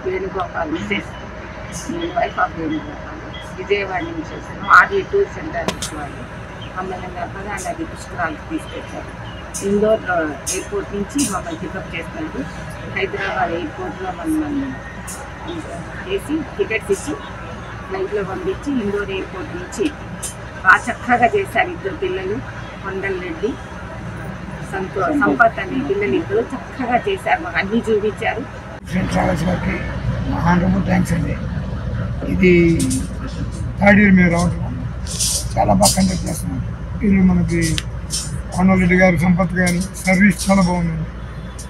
Venugopal Mrs, wife of Venugopal, Vijayawada నుంచి వచ్చాను. RD tour centre వాళ్ళు మమ్మల్ని నర్మదానది పుష్కరాలకు తీసుకొచ్చారు. ఇండోర్ ఎయిర్పోర్ట్ నుంచి మమ్మల్ని పికప్ చేస్తారు. హైదరాబాద్ ఎయిర్పోర్ట్లో మమ్మల్ని చేసి టికెట్స్ ఇచ్చి ఫ్లైట్లో పంపించి ఇండోర్ ఎయిర్పోర్ట్ నుంచి బాగా చక్కగా చేశారు. ఇద్దరు పిల్లలు, కొండల రెడ్డి, సంపత్ అనే పిల్లలు ఇద్దరు చక్కగా చేశారు. మాకు అన్నీ చూపించారు. థ్యాంక్స్ అండి. ఇది థర్డ్ ఇయర్ మేము రావటం చాలా బాగా కండక్ట్ చేస్తున్నాం. వీళ్ళు మనకి కొండల రెడ్డి గారు, సంపత్ గారు సర్వీస్ చాలా బాగుందండి.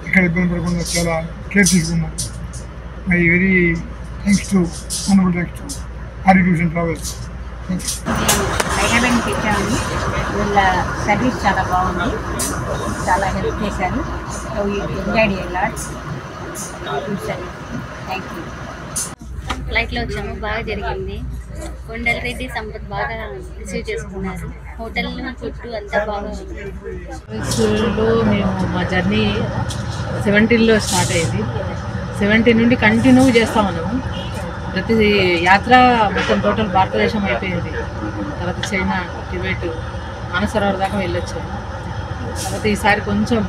ఇక్కడ ఇబ్బంది పడకుండా చాలా కేర్ తీసుకున్నారు. My very thanks to honourable thanks to RD tours and travels. హైదరాబాద్కి వచ్చాము. వీళ్ళ సర్వీస్ చాలా బాగుంది, చాలా హెల్ప్ చేశారు. Enjoyed a lot. Thank you. ఫ్లైట్లో వచ్చాము, బాగా జరిగింది. కొండల రెడ్డి, సంపత్ బాగా రిసీవ్ చేసుకున్నారు. హోటల్ చుట్టూ అంతా బాగా ఉంది. మేము మా జర్నీ 17లో స్టార్ట్ అయ్యింది. 17 నుండి కంటిన్యూ చేస్తాం మనము. ప్రతి యాత్ర మొత్తం టోటల్ భారతదేశం అయిపోయింది. తర్వాత చైనా, టిబెట్, మానసరోవర్ దాకా వెళ్ళొచ్చాము. తర్వాత ఈసారి కొంచెం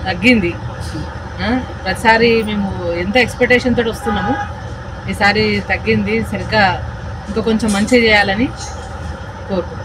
తగ్గింది. ప్రతిసారి మేము ఎంత ఎక్స్పెక్టేషన్ తోటి వస్తున్నాము, ఈసారి తగ్గింది. సరిగ్గా ఇంకా కొంచెం మంచిగా చేయాలని కోరుకుంటున్నాం.